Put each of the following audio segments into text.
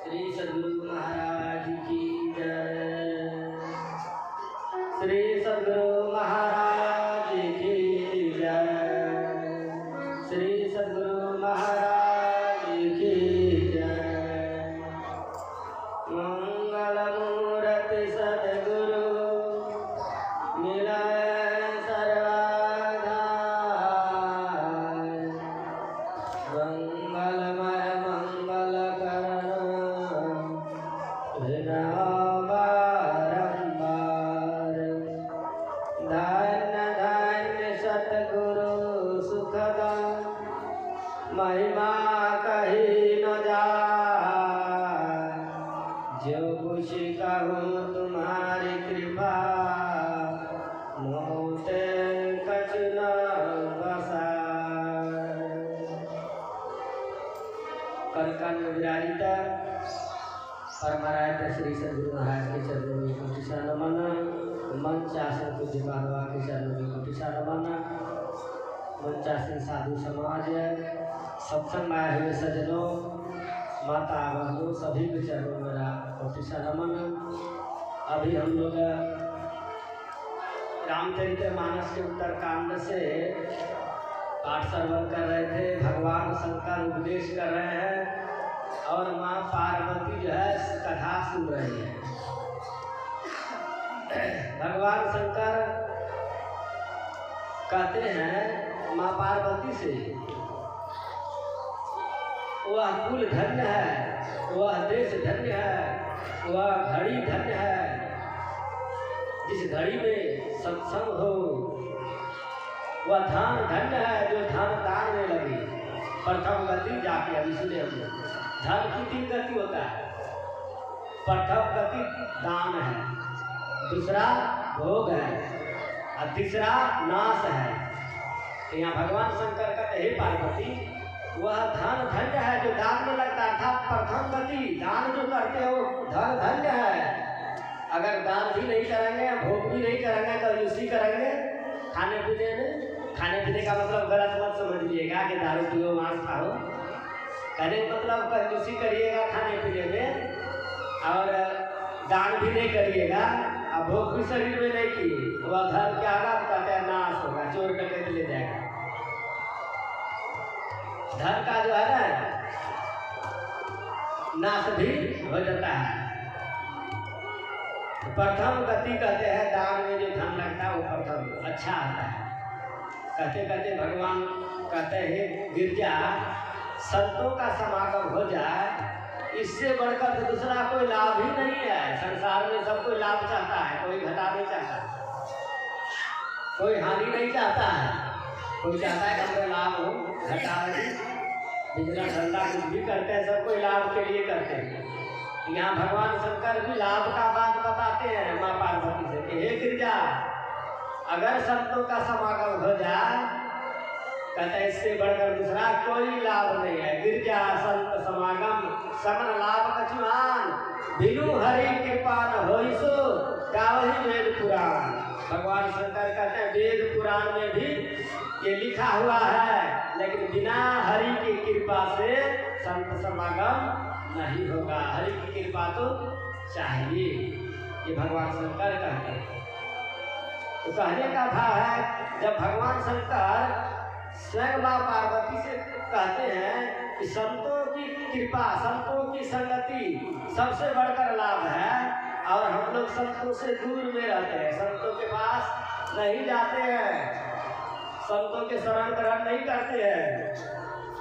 श्री सद्गुरु महाराज की जय। श्री सद्गुरु महाराज की जय। श्री सद्गुरु महाराज की जय। मंगल मूर्ति सद्गुरु मिलय सर्वधाय। मंगलमय मंगल करण बारंबार। धन्य धन्य सतगुरु सुखदा महिमा कही न जाए। जो कुछ कहूँ तुम्हारी कृपा मोते कछ न बसाए। कनकन विराजित परमरायत श्री सद्गुरु महाराज के चरणों में कोटि सा नमन। मंच आसन पूज्य बाबा के चरणों में कोटि सा नमन। मंच आसन साधु समाज, सत्संग में आए हुए सज्जनों, माता बहनों, सभी के चरणों में मेरा कोटि सा नमन। अभी हम लोग रामचरितमानस के उत्तरकांड से पाठ श्रवण कर रहे थे। भगवान शंकर उपदेश कर रहे हैं और माँ पार्वती जो है कथा सुन रही है। भगवान शंकर कहते हैं माँ पार्वती से, वह कुल धन्य है, वह देश धन्य है, वह घड़ी धन्य है जिस घड़ी में सत्संग हो। वह धन धन्य है जो धन दान में लगे। प्रथम गति जाके अभी सुने हम लोग, धन की 3 गति होता है। प्रथम गति दान है, दूसरा भोग है और तीसरा नाश है। तो यहाँ भगवान शंकर कहते हे पार्वती, वह धन धन्य है जो दान में लगता था। प्रथम गति दान जो करते हो धन धन्य है। अगर दान भी नहीं करेंगे, भोग भी नहीं करेंगे, कंजूसी करेंगे खाने पीने में। खाने पीने का मतलब गलत मत समझ लीजिएगा कि दारू पियो मांस खाओ। कहने का मतलब कंजूसी करिएगा खाने पीने में और दान भी नहीं करिएगा और भोग भी शरीर में नहीं किए। वह धर्म के आगा कहते हैं नाश होगा, चोर डकैत ले जाएगा। धर्म का जो है ना नाश भी हो जाता है। प्रथम गति कहते हैं दान में जो धन लगता है वो प्रथम अच्छा आता है। कहते कहते भगवान कहते हैं गिरजा संतों का समागम हो जाए, इससे बढ़कर तो दूसरा कोई लाभ ही नहीं है। संसार में सब कोई लाभ चाहता है, कोई घटा नहीं चाहता, कोई हानि नहीं चाहता है। कोई चाहता है कि हमें लाभ हो, घटा नहीं। बिजनेस धंधा कुछ भी करते हैं सब कोई लाभ के लिए करते हैं। यहाँ भगवान शंकर भी लाभ का बात बताते हैं माँ पार्वती से कि हे गिरजा, अगर संतों का समागम हो जाए, कहते इससे बढ़कर दूसरा कोई लाभ नहीं है। गिरजा संत समागम समन लाभ कछुआन, बिनु हरि कृपा न होई सो गावहि वेद पुराण। भगवान शंकर कहते हैं वेद पुराण में भी ये लिखा हुआ है, लेकिन बिना हरि की कृपा से संत समागम नहीं होगा। हरि की कृपा तो चाहिए, ये भगवान शंकर कहते हैं। तो कहने का भाव है जब भगवान शंकर स्वयं माँ पार्वती से कहते हैं कि संतों की कृपा, संतों की संगति सबसे बढ़कर लाभ है और हम लोग संतों से दूर में रहते हैं, संतों के पास नहीं जाते हैं, संतों के शरण ग्रहण नहीं करते हैं,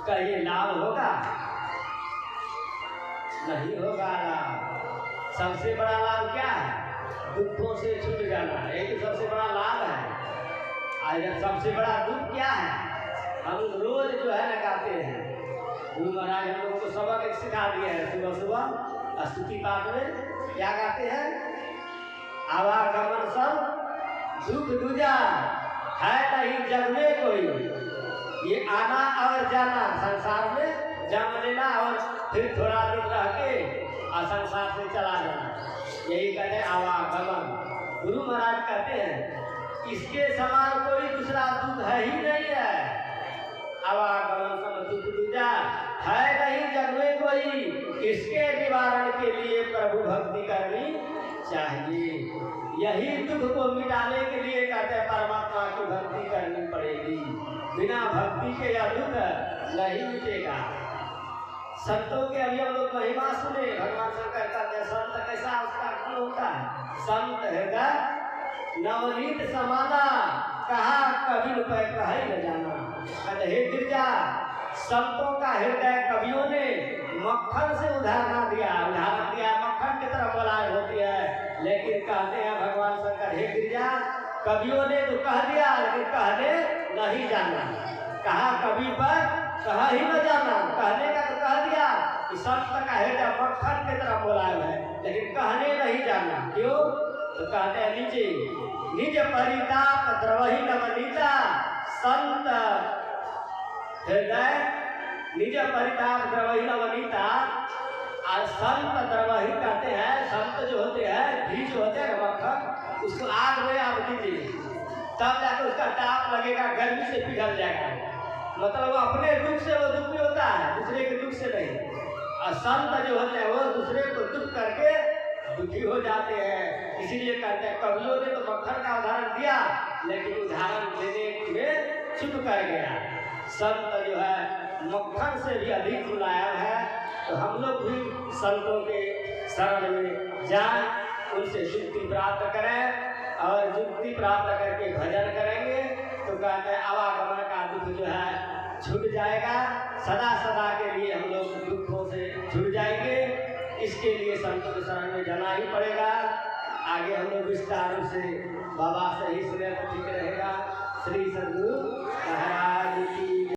क्या ये लाभ होगा? नहीं होगा लाभ। सबसे बड़ा लाभ क्या है? दुखों से छूट जाना, यही तो सबसे बड़ा लाभ है। आज सबसे बड़ा दुख क्या है? हम रोज जो है ना गाते हैं, गुरु महाराज हम लोगों को सबक एक सिखा दिया है। सुबह सुबह स्तुति पाठ में क्या गाते हैं? आवागमन सब दुख दूजा है नहीं जग में कोई। ये आना और जाना, संसार में जन्म लेना और फिर थोड़ा दिन रह के और संसार से चला जाना, यही कहते हैं आवागमन। गुरु महाराज कहते हैं इसके समान कोई दूसरा दुख है ही नहीं है। आवागमन सब दुख दूजा है नहीं जग में कोई, इसके निवारण के लिए प्रभु भक्ति करनी चाहिए। यही दुख को मिटाने के लिए कहते हैं परमात्मा की भक्ति करनी पड़ेगी। बिना भक्ति के यह दुख नहीं मिटेगा। संतों के अभी हम लोग महिमा सुने, भगवान शंकर कहते हैं संत कैसा उसका गुण होता है। संत हृदय नवनीत समाना, कहा कवि पे कहे न जाना। कहते हे गिरजा, संतों का हृदय कवियों ने मक्खन से उदाहरण दिया मक्खन की तरह मलाई होती है। लेकिन कहते हैं भगवान शंकर हे गिरजा, कवियों ने तो कह दिया लेकिन कहने नहीं जाना। कहा कवि पर कहा ही न जाना, कहने का तो कह दिया कि संत का हृदय मक्खन की तरह मुलायम है, लेकिन कहने नहीं जाना। क्यों? तो कहते हैं नीचे निज परिताप द्रवही नवनीता, संत हृदय निज परिताप द्रवही नवनीता। और संत द्रवही कहते हैं, संत जो होते हैं घी जो होते हैं मक्खन, उसको आग में आप दीजिए तब जाकर उसका ताप लगेगा, गर्मी से पिघल जाएगा। मतलब वो अपने दुख से वो दुखी होता है, दूसरे के दुख से नहीं। और संत जो होते हैं वो दूसरे को दुख करके दुखी हो जाते हैं। इसीलिए कहते हैं कवियों ने तो मक्खन का उदाहरण दिया लेकिन उदाहरण देने में चुप कर गया। संत जो है मक्खन से भी अधिक मुलायम है। तो हम लोग भी संतों के शरण में जाएं, उनसे युक्ति प्राप्त करें और युक्ति प्राप्त करके भजन करेंगे तो कहते हैं आवागमन का दुख जो है छूट जाएगा। सदा सदा के लिए हम लोग दुखों से छूट जाएंगे। इसके लिए संतों के शरण में जाना ही पड़ेगा। आगे हम लोग विस्तार से बाबा से ही सुने तो ठीक रहेगा। श्री सद्गुरु महाराज की